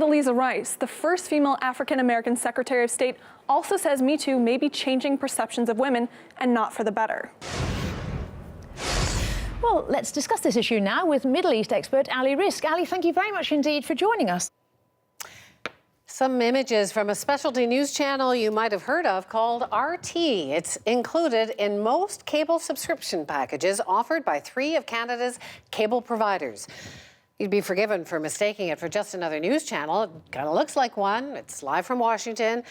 Condoleezza Rice, the first female African-American Secretary of State, also says Me Too may be changing perceptions of women and not for the better. Well, let's discuss this issue now with Middle East expert Ali Risk. Ali, thank you very much indeed for joining us. Some images from a specialty news channel you might have heard of called RT. It's included in most cable subscription packages offered by 3 of Canada's cable providers. You'd be forgiven for mistaking it for just another news channel. It kind of looks like one. It's live from Washington.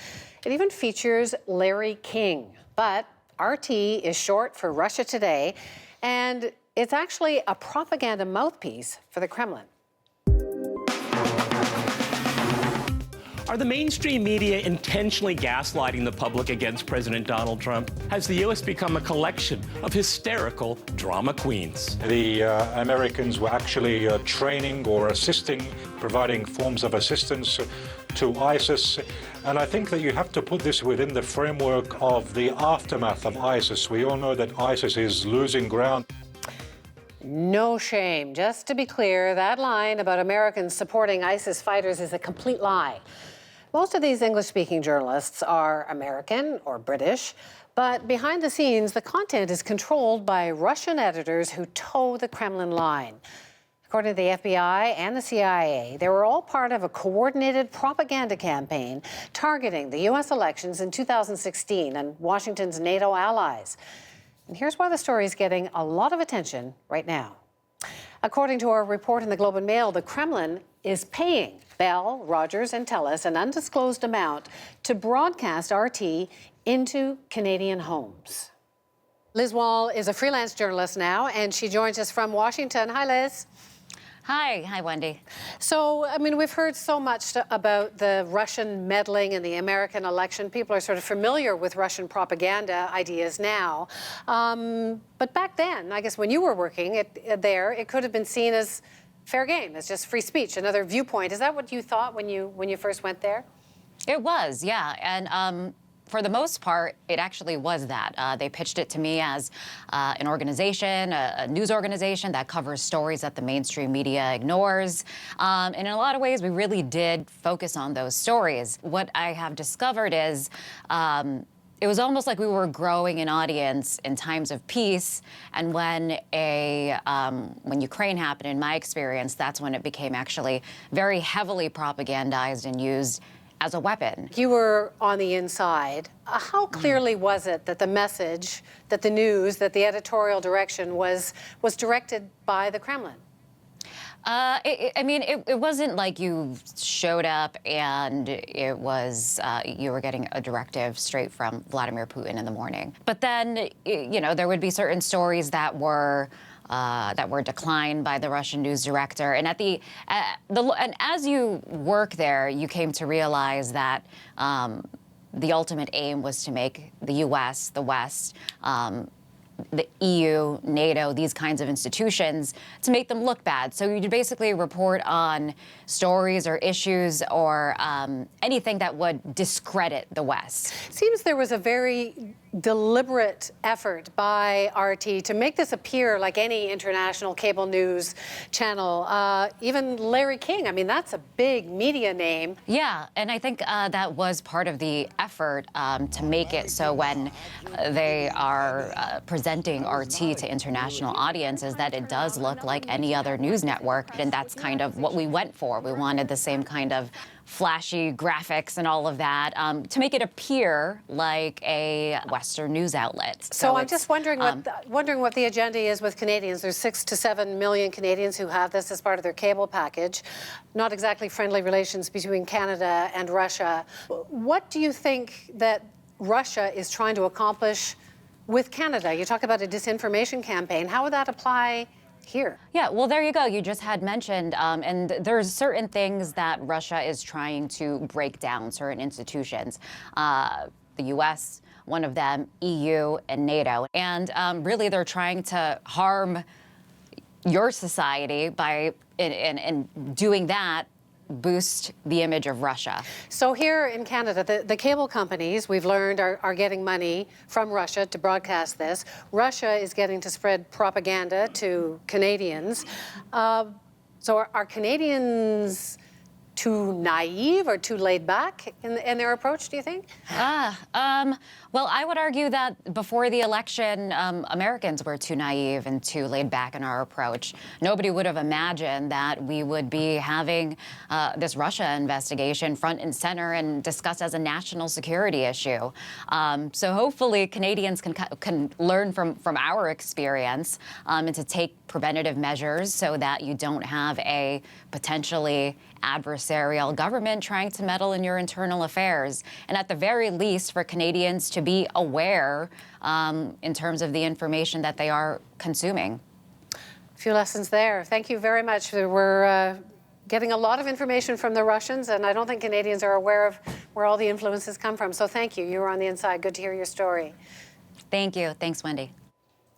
It even features Larry King. But RT is short for Russia Today, and it's actually a propaganda mouthpiece for the Kremlin. Are the mainstream media intentionally gaslighting the public against President Donald Trump? Has the U.S. become a collection of hysterical drama queens? The Americans were actually training or assisting, providing forms of assistance to ISIS. And I think that you have to put this within the framework of the aftermath of ISIS. We all know that ISIS is losing ground. No shame. Just to be clear, that line about Americans supporting ISIS fighters is a complete lie. Most of these English-speaking journalists are American or British, but behind the scenes, the content is controlled by Russian editors who toe the Kremlin line. According to the FBI and the CIA, they were all part of a coordinated propaganda campaign targeting the U.S. elections in 2016 and Washington's NATO allies. And here's why the story is getting a lot of attention right now. According to a report in the Globe and Mail, the Kremlin is paying Bell, Rogers, and TELUS an undisclosed amount to broadcast RT into Canadian homes. Liz Wall is a freelance journalist now, and she joins us from Washington. Hi, Liz. Hi, Wendy. So, I mean, we've heard so much about the Russian meddling in the American election. People are sort of familiar with Russian propaganda ideas now. But back then, I guess when you were working it could have been seen as fair game, as just free speech, another viewpoint. Is that what you thought when you first went there? It was, yeah. And for the most part, it actually was that. They pitched it to me as an organization, a news organization that covers stories that the mainstream media ignores. And in a lot of ways, we really did focus on those stories. What I have discovered is it was almost like we were growing an audience in times of peace, and when Ukraine happened, in my experience, that's when it became actually very heavily propagandized and used as a weapon. You were on the inside. How clearly was it that the message, that the news, that the editorial direction was directed by the Kremlin? It wasn't like you showed up and it was you were getting a directive straight from Vladimir Putin in the morning. But then, there would be certain stories that were declined by the Russian news director. And and as you work there, you came to realize that the ultimate aim was to make the U.S., the West, the EU, NATO, these kinds of institutions, to make them look bad. So you basically report on stories or issues or anything that would discredit the West. Seems there was a very deliberate effort by RT to make this appear like any international cable news channel. Even Larry King, I mean, that's a big media name. Yeah, and I think that was part of the effort to make it so when they are presenting RT to international audiences that it does look like any other news network. And that's kind of what we went for. We wanted the same kind of flashy graphics and all of that to make it appear like a Western news outlet. So I'm just wondering what the agenda is with Canadians. There's 6 to 7 million Canadians who have this as part of their cable package. Not exactly friendly relations between Canada and Russia. What do you think that Russia is trying to accomplish with Canada? You talk about a disinformation campaign. How would that apply here? Yeah, well, there you go. You just had mentioned, and there's certain things that Russia is trying to break down, certain institutions. The U.S., one of them, EU, and NATO. And really, they're trying to harm your society by, in doing that, boost the image of Russia. So here in Canada, the cable companies, we've learned, are getting money from Russia to broadcast this. Russia is getting to spread propaganda to Canadians. So are Canadians too naive or too laid back in their approach, do you think? Well, I would argue that before the election, Americans were too naive and too laid back in our approach. Nobody would have imagined that we would be having this Russia investigation front and center and discussed as a national security issue. So hopefully Canadians can learn from our experience and to take preventative measures so that you don't have a potentially adversarial government trying to meddle in your internal affairs. And at the very least, for Canadians to be aware in terms of the information that they are consuming. A few lessons there. Thank you very much. We're getting a lot of information from the Russians, and I don't think Canadians are aware of where all the influences come from. So thank you. You were on the inside. Good to hear your story. Thank you. Thanks, Wendy.